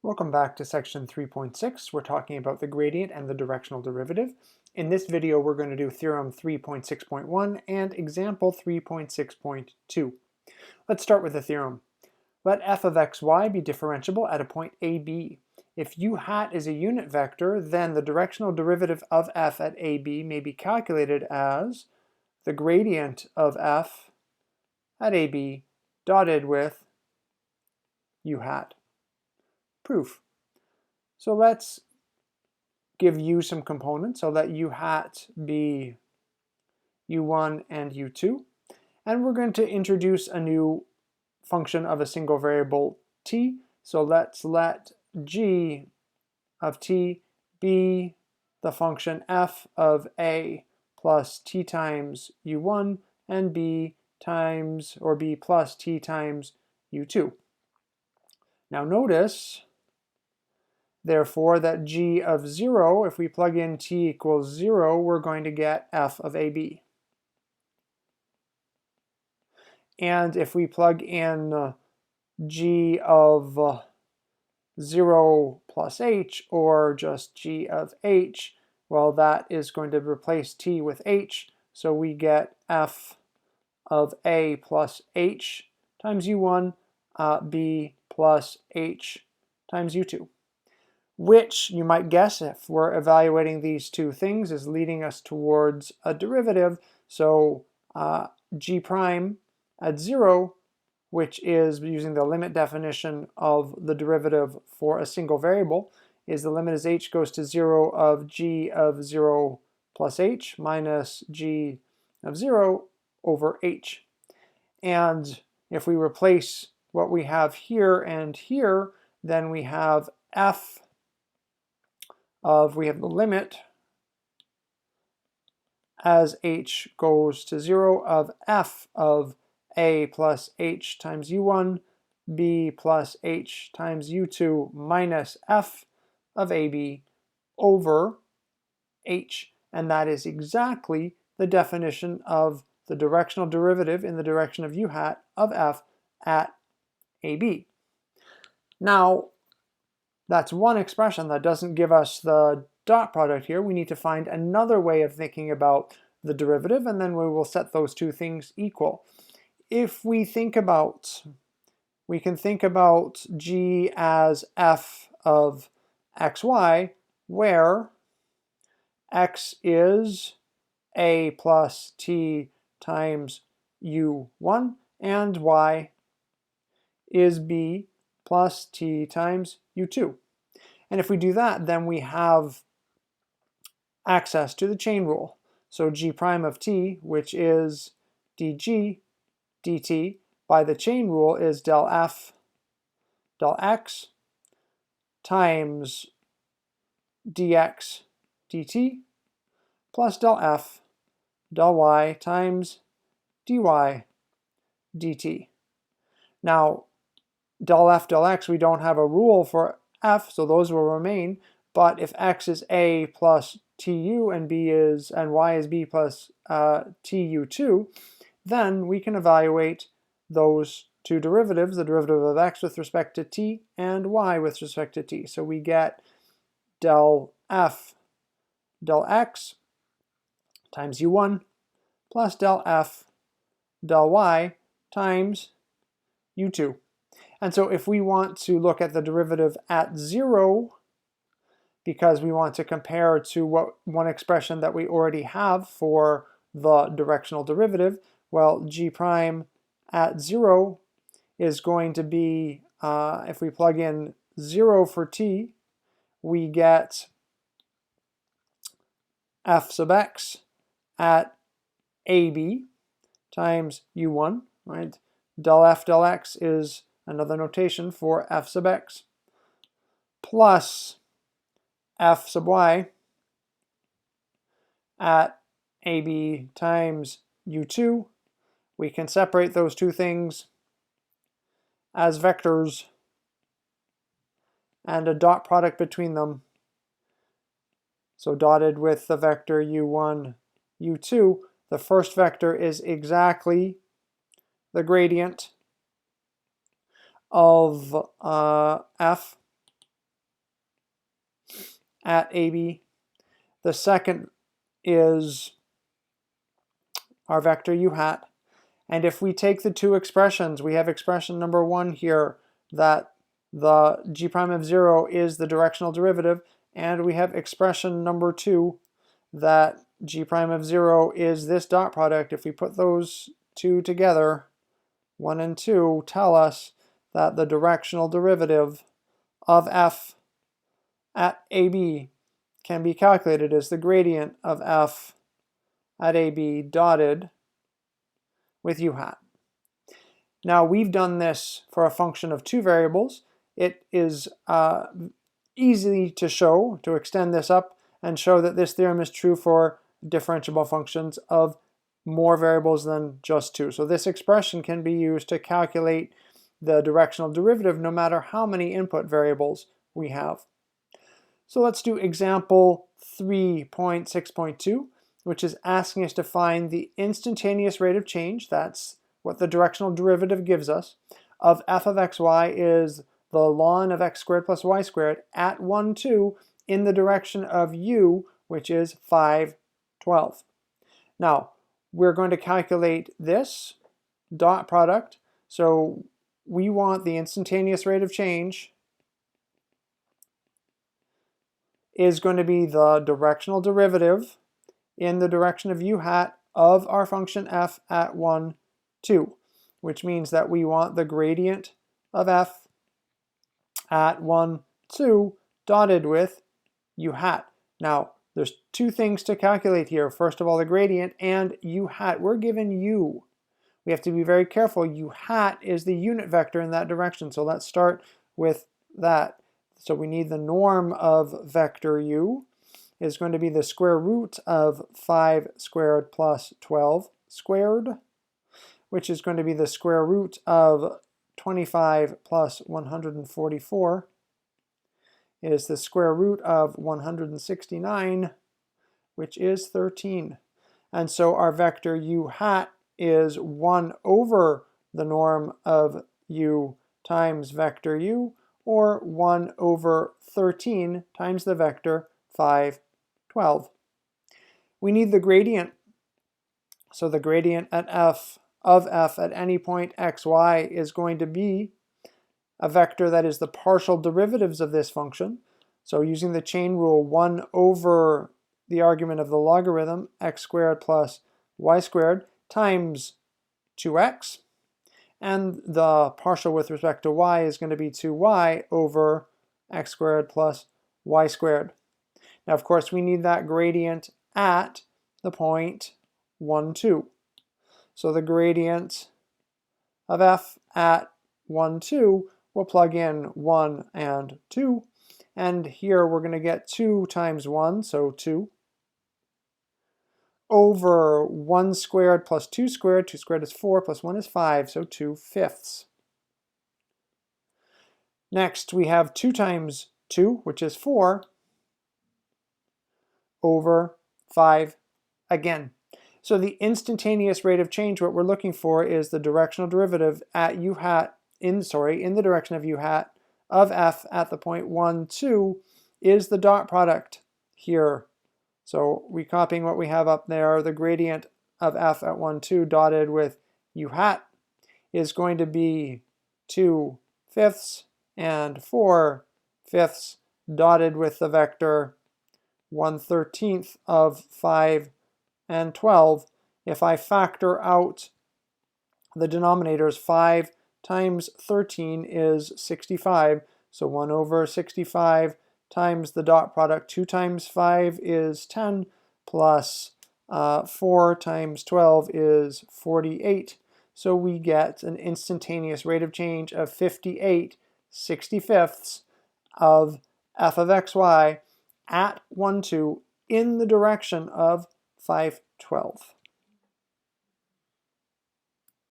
Welcome back to section 3.6. We're talking about the gradient and the directional derivative. In this video, we're going to do theorem 3.6.1 and example 3.6.2. Let's start with the theorem. Let f of xy be differentiable at a point AB. If u hat is a unit vector, then the directional derivative of f at AB may be calculated as the gradient of f at AB dotted with u hat. Proof. So let's give u some components. So let u hat be u1 and u2. And we're going to introduce a new function of a single variable t. So let's let g of t be the function f of a plus t times u1 and b times or b plus t times u2. Now notice therefore that g of 0, if we plug in t equals 0, we're going to get f of ab. And if we plug in g of 0 plus h, or just g of h, well, that is going to replace t with h, so we get f of a plus h times u1, b plus h times u2. Which, you might guess, if we're evaluating these two things, is leading us towards a derivative. So g prime at 0, which is, using the limit definition of the derivative for a single variable, is the limit as h goes to 0 of g of 0 plus h minus g of 0 over h. And if we replace what we have here and here, then we have f of, we have the limit as h goes to 0 of f of a plus h times u1, b plus h times u2 minus f of ab over h. And that is exactly the definition of the directional derivative in the direction of u hat of f at ab. Now, that's one expression that doesn't give us the dot product here. We need to find another way of thinking about the derivative, and then we will set those two things equal. If we think about, we can think about g as f of xy, where x is a plus t times u1, and y is b plus t times u2. And if we do that, then we have access to the chain rule. So g prime of t, which is dg dt, by the chain rule is del f del x times dx dt plus del f del y times dy dt. Now, del f del x, we don't have a rule for f, so those will remain. But if x is a plus tu and b is and y is b plus tu2, then we can evaluate those two derivatives, the derivative of x with respect to t and y with respect to t. So we get del f del x times u1 plus del f del y times u2. And so if we want to look at the derivative at 0, because we want to compare to what one expression that we already have for the directional derivative, well, g prime at 0 is going to be, if we plug in 0 for t, we get f sub x at ab times u1, right? Del f del x is another notation for f sub x, plus f sub y at ab times u2. We can separate those two things as vectors and a dot product between them. So dotted with the vector u1, u2, the first vector is exactly the gradient of f at AB. The second is our vector u hat. And if we take the two expressions, we have expression number 1 here, that the g prime of 0 is the directional derivative, and we have expression number 2, that g prime of 0 is this dot product. If we put those two together, 1 and 2 tell us that the directional derivative of f at AB can be calculated as the gradient of f at AB dotted with u hat. Now we've done this for a function of 2 variables. It is easy to show, to extend this up and show that this theorem is true for differentiable functions of more variables than just 2. So this expression can be used to calculate the directional derivative no matter how many input variables we have. So let's do example 3.6.2, which is asking us to find the instantaneous rate of change, that's what the directional derivative gives us, of f of xy is the ln of x squared plus y squared at 1, 2 in the direction of u, which is 5, 12. Now, we're going to calculate this dot product. So we want the instantaneous rate of change is going to be the directional derivative in the direction of u hat of our function f at 1, 2, which means that we want the gradient of f at 1, 2 dotted with u hat. Now, there's two things to calculate here. First of all, the gradient and u hat. We're given u. We have to be very careful. U hat is the unit vector in that direction. So let's start with that. So we need the norm of vector u is going to be the square root of 5 squared plus 12 squared, which is going to be the square root of 25 plus 144 is the square root of 169, which is 13. And so our vector u hat is 1 over the norm of u times vector u, or 1 over 13 times the vector 5, 12. We need the gradient. So the gradient at f of f at any point xy is going to be a vector that is the partial derivatives of this function. So using the chain rule, 1 over the argument of the logarithm, x squared plus y squared, times 2x. And the partial with respect to y is going to be 2y over x squared plus y squared. Now, of course, we need that gradient at the point 1, 2. So the gradient of f at 1, 2 will plug in 1 and 2. And here we're going to get 2 times 1, so 2, over 1 squared plus 2 squared. 2 squared is 4, plus 1 is 5, so 2 fifths. Next, we have 2 times 2, which is 4, over 5 again. So the instantaneous rate of change, what we're looking for is the directional derivative at u hat, in the direction of u hat, of f at the point 1, 2 is the dot product here. So recopying what we have up there, the gradient of f at 1, 2 dotted with u hat is going to be 2 fifths and 4 fifths dotted with the vector 1/13 of 5 and 12. If I factor out the denominators, 5 times 13 is 65, so 1 over 65 times the dot product. 2 times 5 is 10, plus 4 times 12 is 48. So we get an instantaneous rate of change of 58 65ths of f of xy at 1, 2 in the direction of 5, 12.